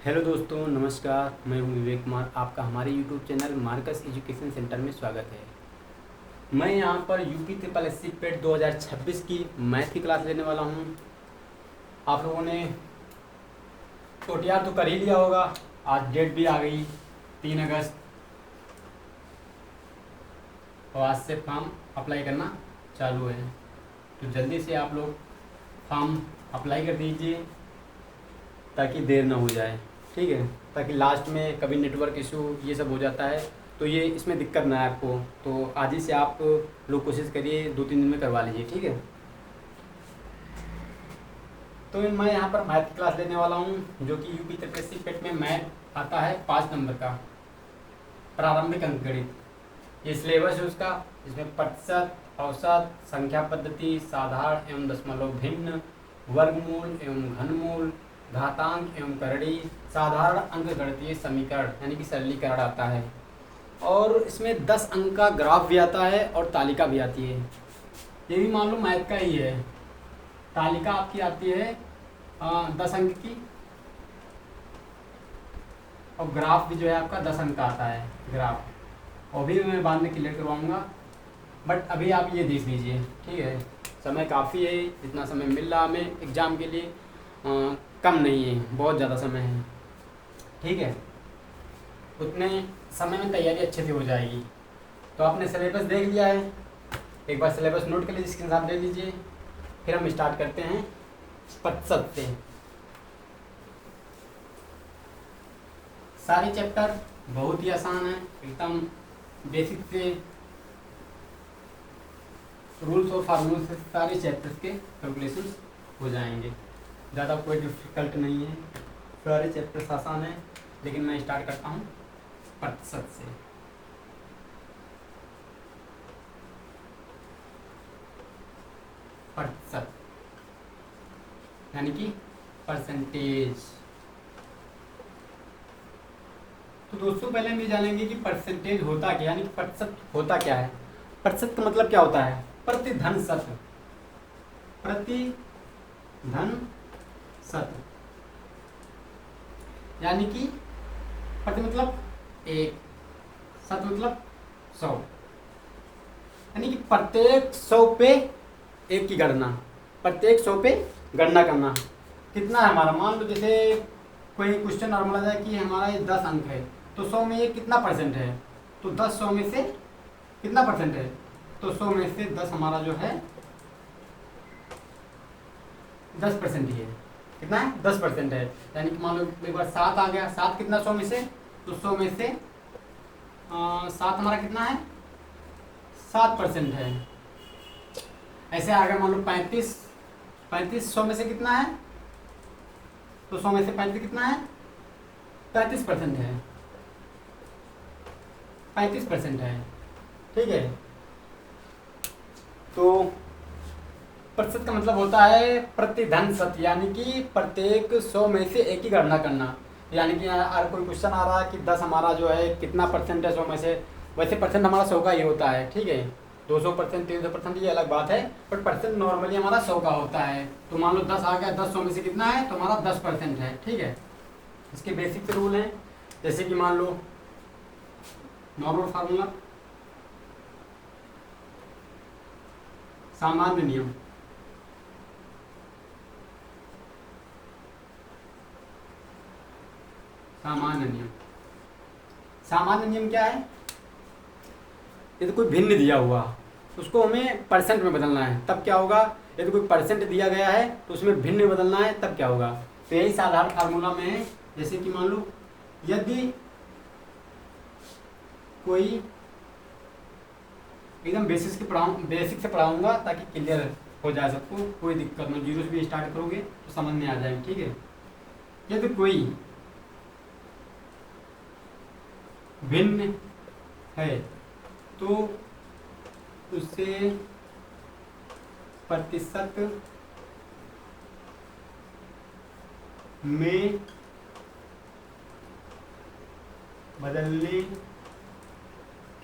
Hello दोस्तों, नमस्कार। मैं हूं विवेक कुमार। आपका हमारे YouTube channel Marcus education centre में स्वागत है। मैं यहां पर यूपी ट्रिपल एससी पेट 2026 की मैथ की क्लास लेने वाला हूं। आप लोगों ने ओटीआर तो कर ही लिया होगा। आज डेट भी आ गई 3 अगस्त, और आज से फॉर्म अप्लाई करना चालू है। तो जल्दी से आप लोग फॉर्म अप्लाई कर दीजिए ताकि देर ना हो जाए, ठीक है। ताकि लास्ट में कभी नेटवर्क इशू ये सब हो जाता है तो ये इसमें दिक्कत ना आए आपको। तो आज ही से आप लोग कोशिश करिए 2-3 दिन में करवा लीजिए, ठीक है। तो मैं यहाँ पर मैथ क्लास लेने वाला हूँ, जो कि यूपी तृतीय पेट में मैथ आता है 5 नंबर का, प्रारंभिक अंकगणित। ये सिलेबस है उसका। इसमें प्रतिशत, औसत, संख्या पद्धति, साधारण एवं दशमलव भिन्न, वर्गमूल एवं घनमूल, घातांक एवं करड़ी, साधारण अंकगणितीय समीकरण यानी कि सरलीकरण आता है। और इसमें 10 अंक का ग्राफ भी आता है और तालिका भी आती है। ये भी मान लो मैथ का ही है। तालिका आपकी आती है 10 अंक की, और ग्राफ भी जो है आपका 10 अंक का आता है ग्राफ। और भी मैं बाद में क्लियर करवाऊँगा, बट अभी आप ये देख लीजिए, ठीक है। समय काफ़ी है, जितना समय मिल रहा हमें एग्ज़ाम के लिए कम नहीं है, बहुत ज़्यादा समय है, ठीक है। उतने समय में तैयारी अच्छे से हो जाएगी। तो आपने सिलेबस देख लिया है, एक बार सिलेबस नोट कर लीजिए, स्क्रीनशॉट ले लीजिए। फिर हम स्टार्ट करते हैं प्रतिशत से। सारे चैप्टर बहुत ही आसान है, एकदम बेसिक से रूल्स और फार्मूले से सारे चैप्टर्स के कैलकुलेशन हो जाएंगे। ज़्यादा कोई डिफिकल्ट नहीं है, सारे चैप्टर्स आसान है। लेकिन मैं स्टार्ट करता हूँ प्रतिशत से। प्रतिशत यानी कि परसेंटेज। तो दोस्तों पहले हम ये जानेंगे कि परसेंटेज होता क्या, यानी कि प्रतिशत होता क्या है। प्रतिशत का मतलब क्या होता है? प्रतिधन शत, प्रतिधन शत, यानी कि प्रति मतलब 1, शत मतलब 100, यानी कि प्रत्येक 100 पे 1 की गणना, प्रत्येक 100 पे गणना करना। कितना है हमारा? मान लो जैसे कोई क्वेश्चन नॉर्मल आ जाए कि हमारा ये 10 अंक है, तो 100 में ये कितना परसेंट है? तो 10 100 में से कितना परसेंट है? तो 100 में से 10 हमारा जो है 10% ही है। कितना है? 10% है। यानी कि मान लो एक बार 7 आ गया, 7 कितना 100 में से? तो 100 में से 7 हमारा कितना है? 7% है। ऐसे आ गया मान लो 35, 100 में से कितना है? तो 100 में से 35 कितना है? 35% है, 35% है, ठीक है। तो प्रतिशत का मतलब होता है प्रतिधन शत, यानी कि प्रत्येक 100 में से 1 की गणना करना। यानी कि अगर कोई क्वेश्चन आ रहा है कि 10 हमारा जो है कितना परसेंट है 100 में से, वैसे परसेंट हमारा 100 का ही होता है, ठीक है। 200%, 300% ये अलग बात है, बट परसेंट नॉर्मली हमारा 100 का होता है। तो मान लो 10 आ गया, 10 100 में से कितना है? तो हमारा 10% है, ठीक है। इसके बेसिक रूल हैं, जैसे कि मान लो नॉर्मल फार्मूला, सामान्य नियम। सामान्य नियम, सामान्य नियम क्या है? यदि कोई भिन्न दिया हुआ, उसको हमें परसेंट में बदलना है, तब क्या होगा? यदि कोई परसेंट दिया गया है तो उसमें भिन्न में बदलना है, तब क्या होगा? तो यही साधारण फार्मूला में है। जैसे कि मान लो यदि कोई, एकदम बेसिक से पढ़ाऊंगा ताकि क्लियर हो जाए सबको, कोई दिक्कत नहीं। 0 से भी स्टार्ट करोगे तो समझ में आ जाएगा, ठीक है। यदि कोई भिन्न है तो उसे प्रतिशत में बदलने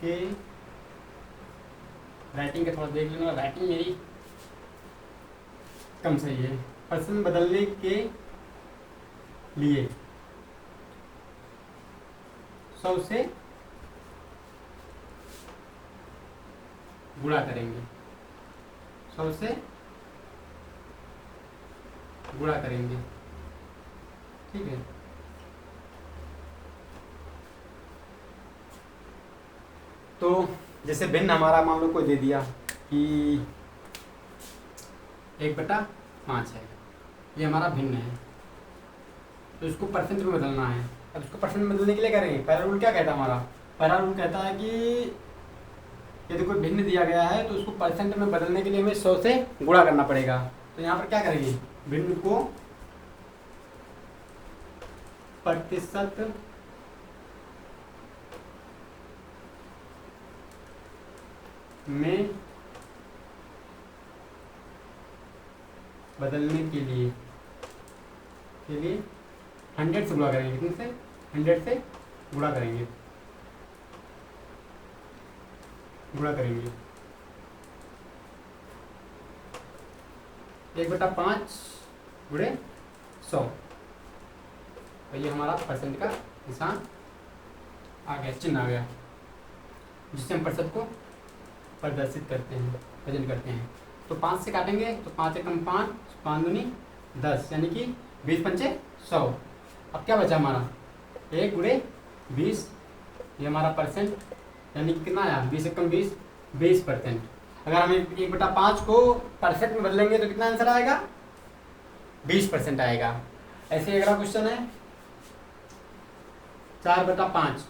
के, राइटिंग का थोड़ा देख लेना, राइटिंग मेरी कम सही है। प्रतिशत में बदलने के लिए 100 से गुणा करेंगे, 100 से गुणा करेंगे, ठीक है। तो जैसे भिन्न हमारा मान लो कोई दे दिया कि 1/5 है, ये हमारा भिन्न है, तो इसको परसेंट में बदलना है। अब इसको परसेंट में बदलने के लिए करेंगे, पहला रूल क्या कहता है हमारा, पहला रूल कहता है कि यदि कोई भिन्न दिया गया है तो उसको परसेंट में बदलने के लिए हमें 100 से गुणा करना पड़ेगा। तो यहाँ पर क्या करेंगे, भिन्न को प्रतिशत में बदलने के लिए 100 से गुणा करेंगे, कितने से, 100 से गुणा करेंगे, गुणा करेंगे 1/5 गुणे 100, तो ये हमारा परसेंट का निशान आ गया, चिन्ह आ गया, जिससे हम प्रतिशत को प्रदर्शित करते हैं, प्रेजेंट करते हैं। तो 5 से काटेंगे तो 5 एकम 5, 5 दूनी 10, यानी कि 20 पंचे 100। अब क्या बचा हमारा, 1 गुणे 20, ये हमारा परसेंट, यानी कि कितना आया, 20 एकम 20, 20%। अगर हम 1/5 को परसेंट में बदलेंगे तो कितना आंसर आएगा, 20% आएगा। ऐसे अगला क्वेश्चन है 4/5,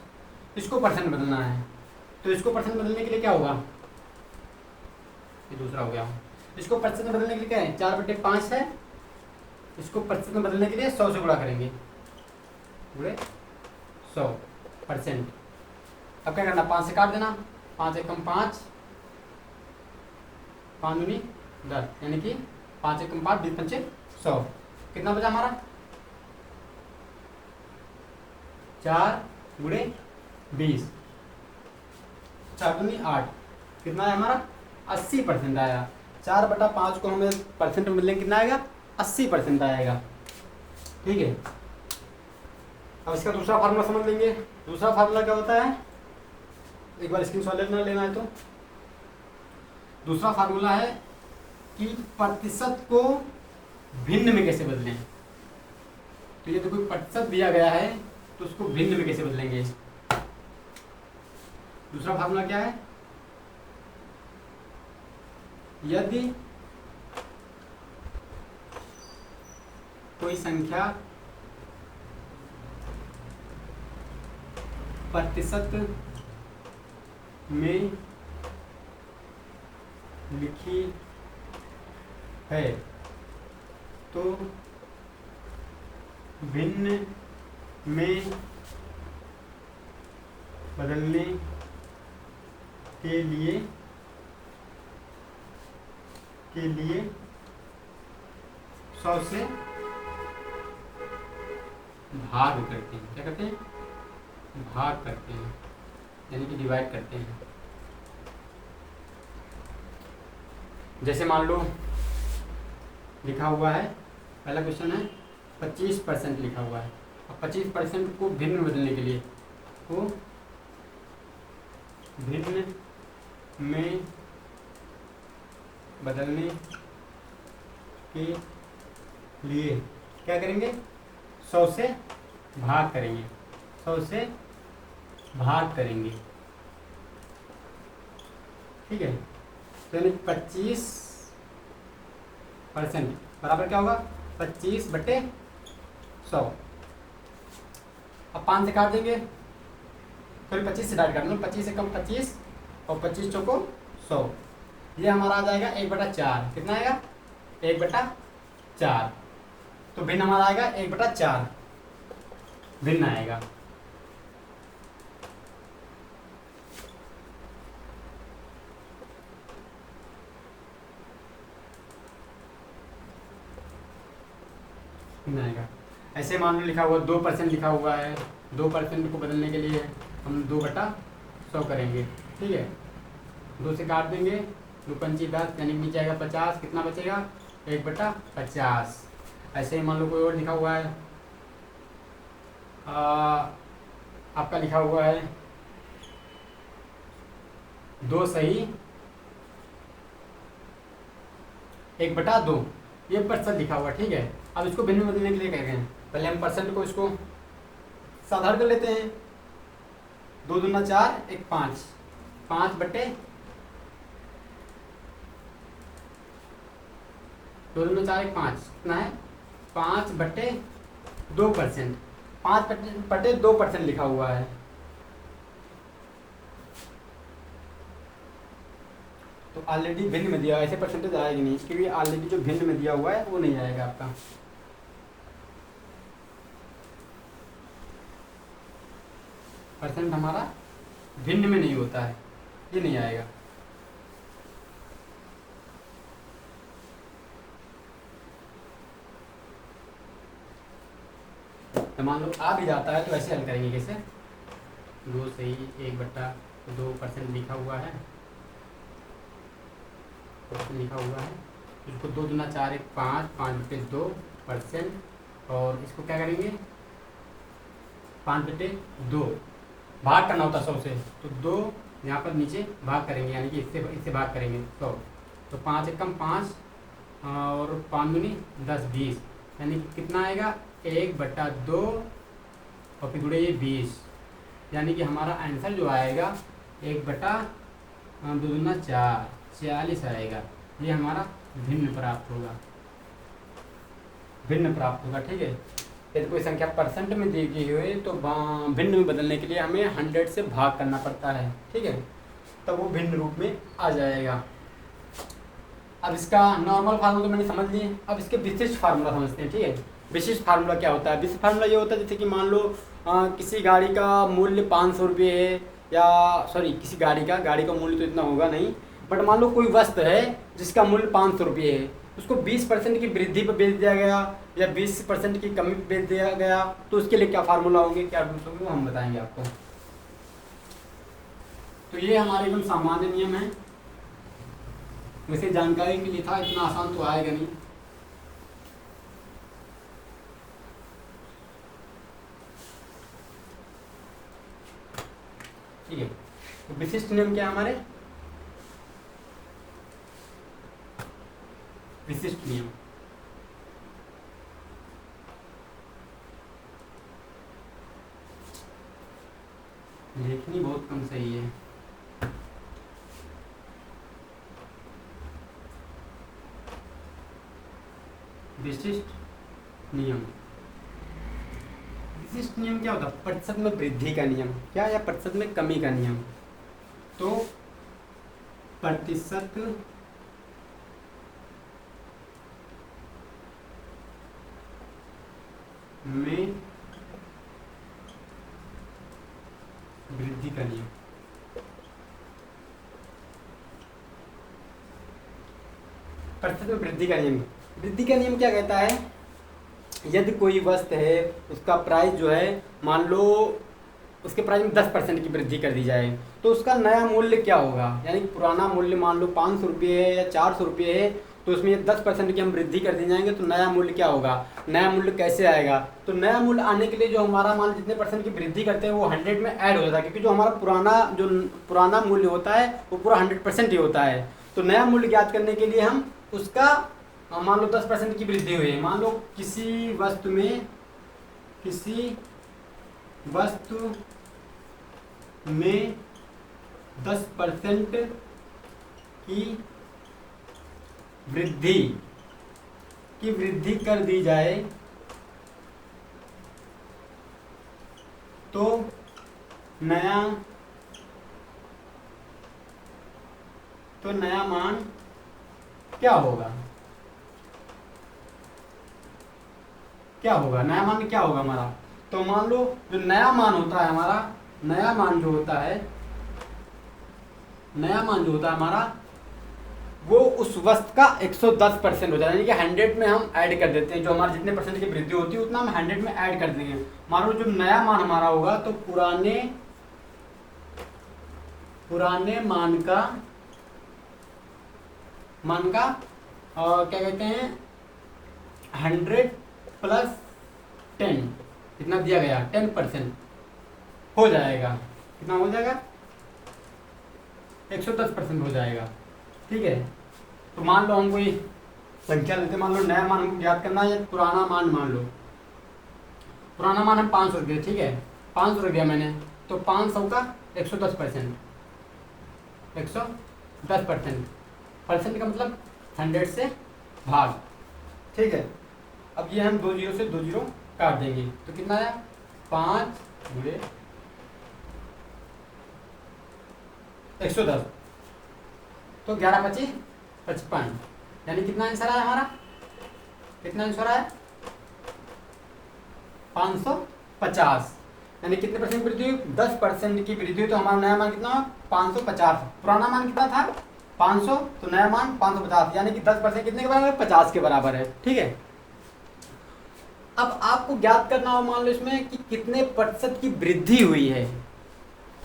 इसको परसेंट बदलना है, तो इसको परसेंट बदलने के लिए क्या होगा, ये दूसरा हो गया, इसको प्रतिशत में बदलने के लिए क्या है, 4/5 है, इसको प्रतिशत में बदलने के लिए 100 से गुणा करेंगे, गुणे 100%। अब क्या करना, 5 से काट देना, 5 एकम 5, 5 दूनी 10, यानी कि 5 एकम 5, 20 पंचे 100। कितना बचा हमारा, 4 गुणे 20, 4 दूनी 8, कितना है हमारा, 80% आया। 4/5 को हमें परसेंट में बदलेंगे, कितना आएगा, 80% आएगा, ठीक है। अब इसका दूसरा फार्मूला समझ लेंगे। दूसरा फार्मूला क्या होता है, एक बार स्क्रीनशॉट लेना है तो दूसरा फार्मूला है कि प्रतिशत को भिन्न में कैसे बदलें। तो ये तो कोई प्रतिशत दिया गया है तो उसको भिन्न में कैसे बदलेंगे। दूसरा फार्मूला क्या है, यदि कोई संख्या प्रतिशत में लिखी है तो भिन्न में बदलने के लिए 100 से भाग करते हैं। क्या करते हैं, भाग करते हैं, यानी कि डिवाइड करते हैं। जैसे मान लो लिखा हुआ है, पहला क्वेश्चन है 25% लिखा हुआ है। अब 25% को भिन्न में बदलने के लिए, को भिन्न में बदलने के लिए क्या करेंगे, 100 से भाग करेंगे, 100 से भाग करेंगे, ठीक है। तो यानी 25% बराबर क्या होगा, 25/100। अब 5 से काट देंगे, फिर 25 से डाइट कर लो, 25 से कम 25 और 25 चौको 100, ये हमारा आ जाएगा 1/4। कितना आएगा, 1/4। तो भिन्न हमारा आएगा 1/4, भिन्न आएगा। आएगा। ऐसे मान लो लिखा हुआ 2% लिखा हुआ है, 2% को बदलने के लिए हम 2/100 करेंगे, ठीक है। 2 से काट देंगे, 2 पंची 10, यानी नीचे आएगा 50, कितना बचेगा, 1/50। ऐसे ही मान लो कोई और लिखा हुआ है आपका लिखा हुआ है 2 सही 1/2, ये परसेंट लिखा हुआ, ठीक है। अब इसको भिन्न में बदलने के लिए क्या करें, पहले हम परसेंट को इसको साधारण कर लेते हैं। 2 दूना 4, 1 5, 5 बटे 2 दूना 4, 1 5 कितना है 5/2%, 5/2% लिखा हुआ है। तो ऑलरेडी भिन्न में दिया, ऐसे परसेंटेज आएगी नहीं, क्योंकि ऑलरेडी जो भिन्न में दिया हुआ है वो नहीं आएगा आपका। परसेंट हमारा भिन्न में नहीं होता है, ये नहीं आएगा। तो मान लो आ भी जाता है तो ऐसे हल करेंगे, कैसे 2 सही 1/2% लिखा हुआ है, लिखा हुआ है। इसको 2 दूना 4, 1 5, 5/2%, और इसको क्या करेंगे 5/2 भाग करना होता 100 से, तो 2 यहाँ पर नीचे भाग करेंगे, यानी कि इससे भाग करेंगे 100, तो 5 एकम 5 और 5 दूनी 10 20, यानी कि कितना आएगा 1/2 और फिर गुणे ये 20, यानी कि हमारा आंसर जो आएगा 1/2 दूना 4 46 आएगा। ये हमारा भिन्न प्राप्त होगा, भिन्न प्राप्त होगा, ठीक है। यदि कोई संख्या परसेंट में दी गई हुई तो भिन्न में बदलने के लिए हमें 100 से भाग करना पड़ता है, ठीक है, तब वो भिन्न रूप में आ जाएगा। अब इसका नॉर्मल फार्मूला तो मैंने समझ लिए, अब इसके विशिष्ट फार्मूला समझते हैं, ठीक है। विशिष्ट फार्मूला क्या होता है, विशिष्ट फार्मूला ये होता है जैसे कि मान लो किसी गाड़ी का मूल्य 500 रुपये है, या सॉरी किसी गाड़ी का मूल्य तो इतना होगा नहीं, बट मान लो कोई वस्तु है जिसका मूल्य 500 रुपये है, उसको 20% की वृद्धि पर बेच दिया गया या 20% की कमी पर बेच दिया गया, तो उसके लिए क्या फार्मूला होंगे, क्या रूल्स होंगे, वो हम बताएंगे आपको। तो ये हमारे एकदम सामान्य नियम है, वैसे जानकारी के लिए था, इतना आसान तो आएगा नहीं। ठीक है, तो विशिष्ट नियम क्या हमारे, विशिष्ट नियम लेखनी बहुत कम सही है। विशिष्ट नियम, विशिष्ट नियम क्या होता है, प्रतिशत में वृद्धि का नियम क्या, या प्रतिशत में कमी का नियम। तो प्रतिशत में वृद्धि का नियम, प्रतिशत में वृद्धि का नियम, वृद्धि का नियम क्या कहता है, यदि कोई वस्तु है उसका प्राइस जो है मान लो उसके प्राइस में 10% की वृद्धि कर दी जाए, तो उसका नया मूल्य क्या होगा, यानी पुराना मूल्य मान लो 500 रुपये है या 400 रुपये है, तो उसमें 10% की हम वृद्धि कर दी जाएंगे, तो नया मूल्य क्या होगा, नया मूल्य कैसे आएगा, तो नया मूल्य आने के लिए जो हमारा मान जितने परसेंट की वृद्धि करते हैं वो 100 में ऐड हो जाता है, क्योंकि जो हमारा पुराना मूल्य होता है वो पूरा 100% ही होता है। तो नया मूल्य ज्ञात करने के लिए हम उसका मान लो 10% की वृद्धि हुई है, मान लो किसी वस्तु में 10% की वृद्धि कर दी जाए, तो नया मान क्या होगा, नया मान क्या होगा हमारा। तो मान लो जो नया मान होता है हमारा, नया मान जो होता है हमारा, वो उस वस्तु का 110% हो जाता है, यानी कि 100 में हम ऐड कर देते हैं, जो हमारे जितने परसेंट की वृद्धि होती है उतना हम 100 में ऐड कर देंगे। मान लो जो नया मान हमारा होगा तो पुराने मान का क्या कहते हैं 100 + 10 कितना दिया गया 10%, हो जाएगा। कितना हो जाएगा? 110% हो जाएगा। ठीक है, तो मान लो हम कोई संख्या लेते, मान लो नया मान हमको ज्ञात करना है या पुराना मान मान लो। पुराना मान हम 500 रख दिया, ठीक है, 500 रख दिया मैंने, तो 500 का 110%, 110%, परसेंट का मतलब 100 से भाग। ठीक है, अब ये हम 2 जीरो से 2 जीरो काट देंगे तो कितना आया? 5 गुणे 110, तो 11×25 = 55, यानी कितना आंसर आया हमारा? कितना आंसर आया? 550, यानी कितने परसेंट की वृद्धि हुई? 10% की वृद्धि हुई। तो हमारा नया मान कितना हुआ? 550। पुराना मान कितना था? 500, तो नया मान 550, यानी कि 10% कितने के बराबर है? 50 के बराबर है। ठीक है, अब आपको ज्ञात करना हो मान लो इसमें कि कितने प्रतिशत की वृद्धि हुई है।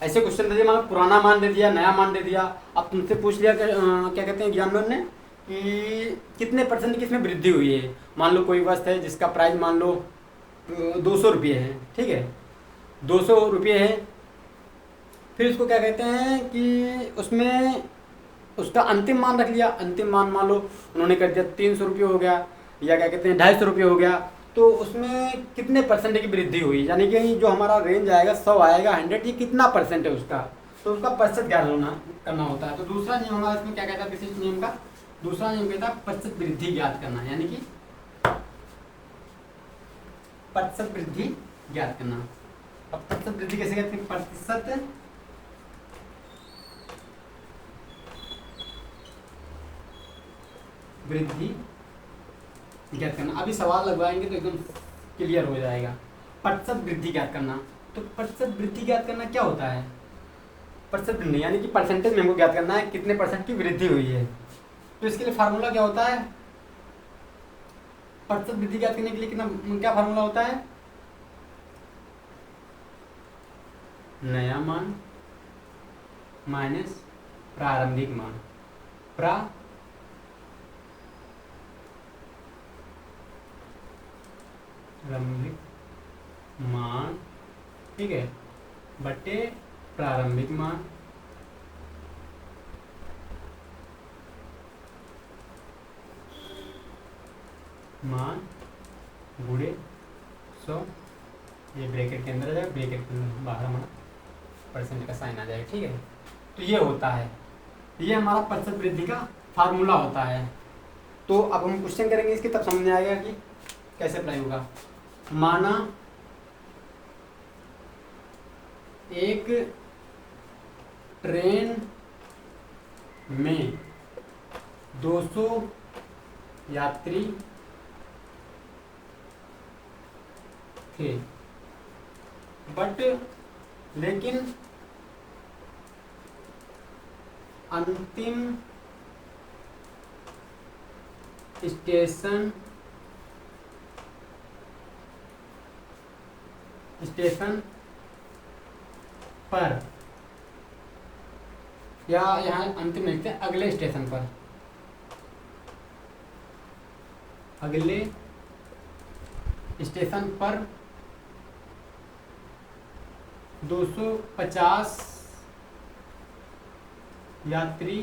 ऐसे क्वेश्चन दे दिया, मान लो पुराना मान दे दिया, नया मान दे दिया, अब तुमसे पूछ लिया क्या कहते हैं ज्ञान ने कि कितने परसेंट की इसमें वृद्धि हुई है। मान लो कोई वस्तु है जिसका प्राइस मान लो 200 रुपये है, ठीक है, 200 रुपये है, फिर उसको क्या कहते हैं कि उसमें उसका अंतिम मान रख लिया। अंतिम मान मान लो उन्होंने कर दिया 300 रुपये हो गया, या क्या कहते हैं 250 रुपये हो गया, तो उसमें कितने परसेंट की वृद्धि हुई, यानी कि जो हमारा रेंज आएगा 100 आएगा 100, ये कितना परसेंट है उसका, तो उसका प्रतिशत ज्ञात करना होता है। तो दूसरा नियम हमारा इसमें क्या कहता है, विशिष्ट नियम का दूसरा नियम कहता है प्रतिशत वृद्धि ज्ञात करना, यानी कि प्रतिशत वृद्धि ज्ञात करना। अब प्रतिशत वृद्धि कैसे कहते हैं? प्रतिशत वृद्धि ज्ञात करना। अभी सवाल लगवाएंगे तो एकदम क्लियर हो जाएगा। प्रतिशत वृद्धि ज्ञात करना, तो प्रतिशत वृद्धि ज्ञात करना क्या होता है? प्रतिशत वृद्धि यानी कि परसेंटेज में हमको ज्ञात करना है कितने परसेंट की वृद्धि हुई है। तो इसके लिए फार्मूला क्या होता है? प्रतिशत वृद्धि ज्ञात करने के लिए क्या फार्मूला होता है? नया मान माइनस प्रारंभिक मान, प्रारंभिक मान, ठीक है, बटे प्रारंभिक मान गुणे 100, ये ब्रैकेट के अंदर आ जाएगा, ब्रैकेट के अंदर बाहर हमारा परसेंट का साइन आ जाएगा। ठीक है, तो ये होता है, ये हमारा प्रतिशत वृद्धि का फार्मूला होता है। तो अब हम क्वेश्चन करेंगे इसके, तब समझ में आएगा कि कैसे अप्लाई होगा। माना एक ट्रेन में 200 यात्री थे, बट लेकिन अंतिम स्टेशन पर, या यहाँ अंतिम लिखते हैं अगले स्टेशन पर, अगले स्टेशन पर 250 यात्री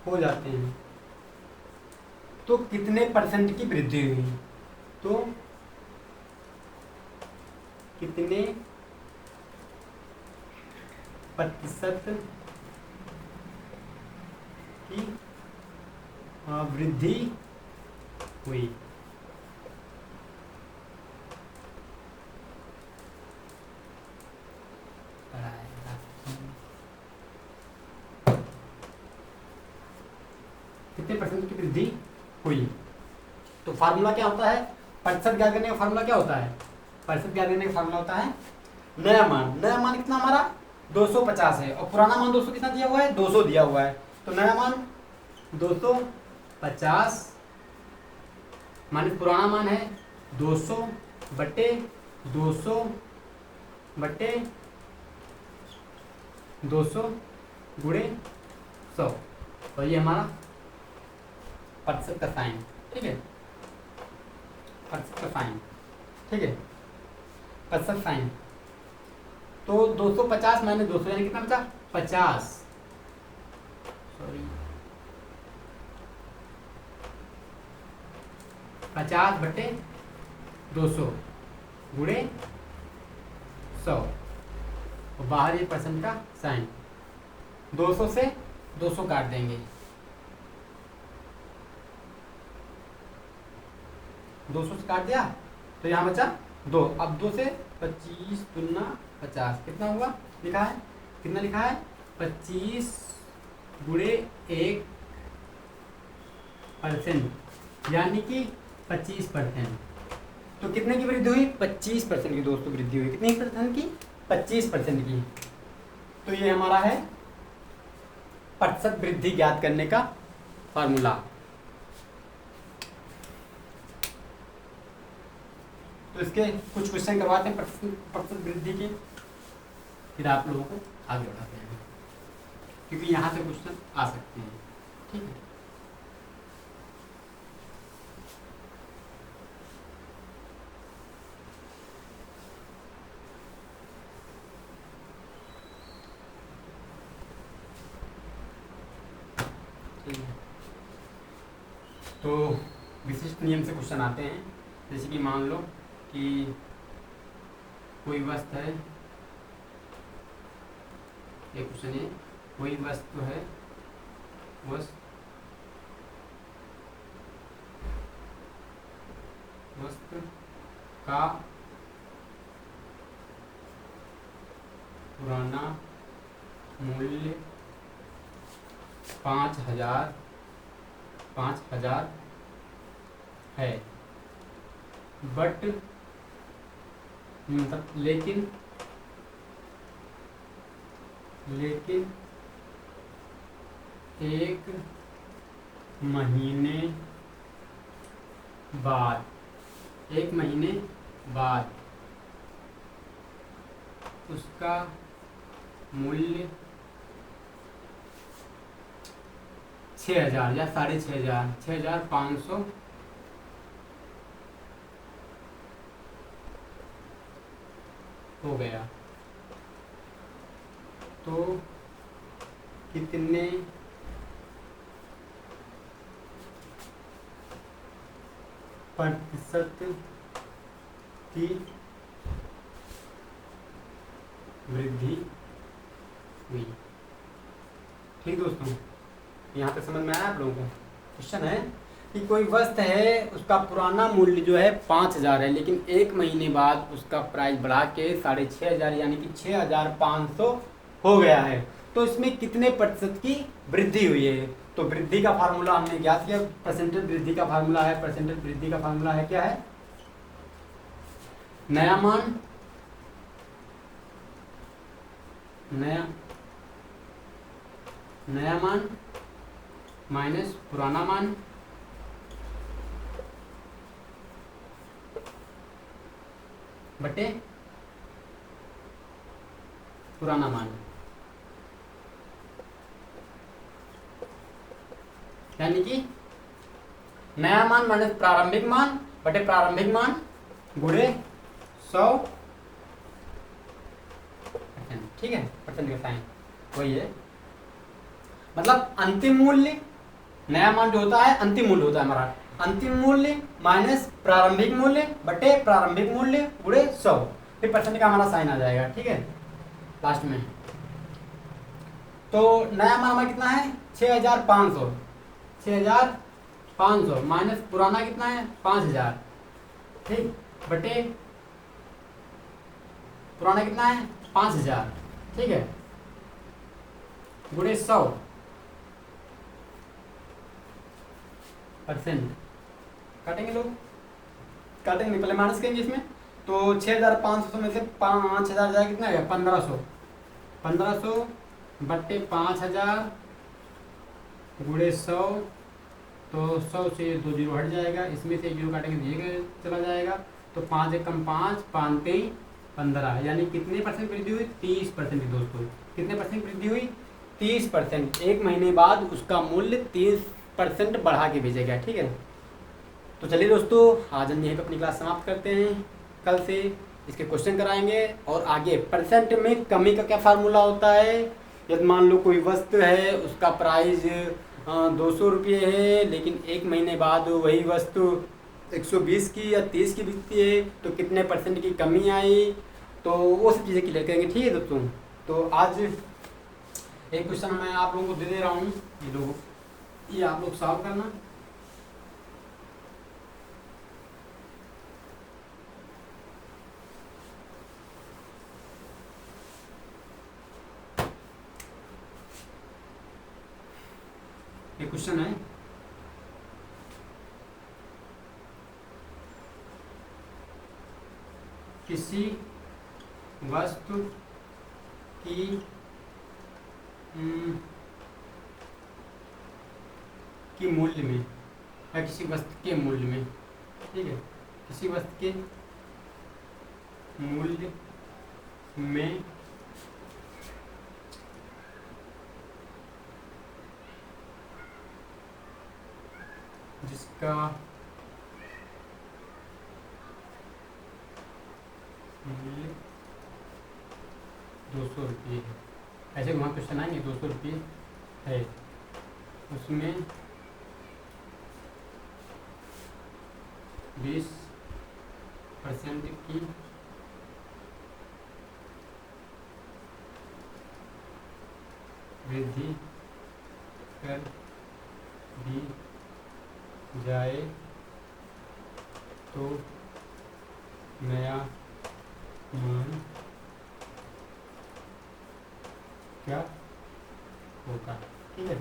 हो जाते हैं, तो कितने परसेंट की वृद्धि हुई? तो कितने प्रतिशत की वृद्धि हुई? कितने परसेंट की वृद्धि हुई? तो फार्मूला क्या होता है? प्रतिशत ज्ञात करने का फार्मूला क्या होता है? प्रतिशत ज्ञात करने का फार्मूला होता है नया मान कितना हमारा 250 है, और पुराना मान 200 कितना दिया हुआ है? 200 दिया हुआ है। तो नया मान 250 माने पुराना मान है 200 बटे 200 गुणे 100, तो ये हमारा प्रतिशत का साइन। ठीक है, प्रतिशत का साइन। ठीक है, प्रतिशत साइन। तो 250 माइनस 200 यानी कितना बचा 50, सॉरी 50/200 गुणे 100 और बाहर ये परसेंट का साइन। 200 से 200 काट देंगे, 200 से काट दिया तो यहाँ बचा 2। अब 2 से 25 दुना 50 कितना हुआ, लिखा है कितना लिखा है 25 गुणे 1%, यानी कि 25%। तो कितने की वृद्धि हुई 25% की दोस्तों वृद्धि हुई, कितनी परसेंट की 25% की। तो ये हमारा है प्रतिशत वृद्धि ज्ञात करने का फॉर्मूला। तो इसके कुछ क्वेश्चन करवाते हैं प्रतिशत वृद्धि के, फिर आप लोगों को आगे बढ़ाते हैं, क्योंकि यहाँ से क्वेश्चन आ सकते हैं। ठीक है, तो विशिष्ट नियम से क्वेश्चन आते हैं। जैसे कि मान लो कि कोई वस्तु है, ये क्वेश्चन है, कोई वस्तु है, वस्तु का पुराना मूल्य 5000 है, बट लेकिन एक महीने बाद उसका मूल्य 6000 या 6500 6500 हो गया, तो कितने प्रतिशत की वृद्धि हुई। ठीक दोस्तों, यहाँ पे समझ में आया आप लोगों को। क्वेश्चन है कि कोई वस्तु है, उसका पुराना मूल्य जो है 5000 है, लेकिन एक महीने बाद उसका प्राइस बढ़ा के 6500 यानी कि 6500 हो गया है, तो इसमें कितने प्रतिशत की वृद्धि हुई है। तो वृद्धि का फार्मूला हमने ज्ञात किया, परसेंटेज वृद्धि का फार्मूला है, परसेंटेज वृद्धि का फार्मूला है क्या है, नया मान माइनस पुराना मान बटे पुराना मान, यानी कि नया मान माइनस प्रारंभिक मान बटे प्रारंभिक मान गुणे 100। ठीक है, परसेंट का साइन वही है, मतलब अंतिम मूल्य, नया मान जो होता है अंतिम मूल्य होता है हमारा, अंतिम मूल्य माइनस प्रारंभिक मूल्य बटे प्रारंभिक मूल्य गुणे 100, फिर परसेंट का हमारा साइन आ जाएगा। ठीक है, लास्ट में। तो नया मान हमारा कितना है 6500, 6500 माइनस पुराना कितना है 5000, ठीक, बटे पुराना कितना है 5000, ठीक है, गुणे 100 परसेंट। काटेंगे लोग, काटेंगे पहले माइनस करेंगे इसमें, तो 6500 में से 5000 जाएगा कितना है 1500 बट्टे 5000 गुणे 100, तो 100 से 2 जीरो हट जाएगा, इसमें से 1 जीरो काटेंगे तो ये चला जाएगा, तो 5 एकम 5, 5 3 15, यानी कितने परसेंट वृद्धि हुई 30% दोस्तों। कितने परसेंट वृद्धि हुई 30%। एक महीने बाद उसका मूल्य 30% बढ़ा के भेजेगा। ठीक है, तो चलिए दोस्तों आज हम यहीं पर अपनी क्लास समाप्त करते हैं। कल से इसके क्वेश्चन कराएंगे। और आगे परसेंट में कमी का क्या फार्मूला होता है। यदि मान लो कोई वस्तु है, उसका प्राइस 200 रुपये है, लेकिन एक महीने बाद वही वस्तु 120 की या 30 की बिकती है, तो कितने परसेंट की कमी आई, तो वो सब चीज़ें क्लियर करेंगे। ठीक है दोस्तों, तो आज एक क्वेश्चन मैं आप लोगों को दे दे रहा हूँ, ये आप लोग सॉल्व करना। ये क्वेश्चन है, किसी वस्तु की मूल्य में या किसी वस्तु के मूल्य में, ठीक है, किसी वस्तु के मूल्य में जिसका मूल्य 200 रुपये है, ऐसे वहाँ क्वेश्चन आएंगे 200 रुपये है, उसमें 20% की वृद्धि कर दी जाए तो नया मान क्या होगा। ठीक है,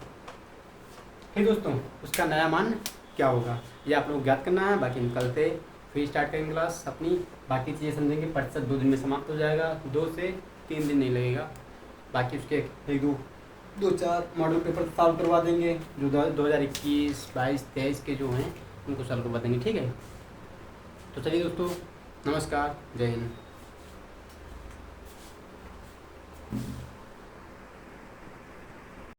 फिर दोस्तों उसका नया मान क्या होगा ये आप लोग ज्ञात करना है। बाकी हम कल से फिर स्टार्ट करेंगे क्लास अपनी, बाकी चीज़ें समझेंगे। प्रतिशत 2 दिन में समाप्त हो जाएगा, 2 से 3 दिन नहीं लगेगा। बाकी उसके एक दो चार मॉडल पेपर सॉल्व करवा देंगे, जो 2021, 22, 23 के जो हैं उनको सॉल्व करवा देंगे। ठीक है, तो चलिए दोस्तों, नमस्कार, जय हिंद।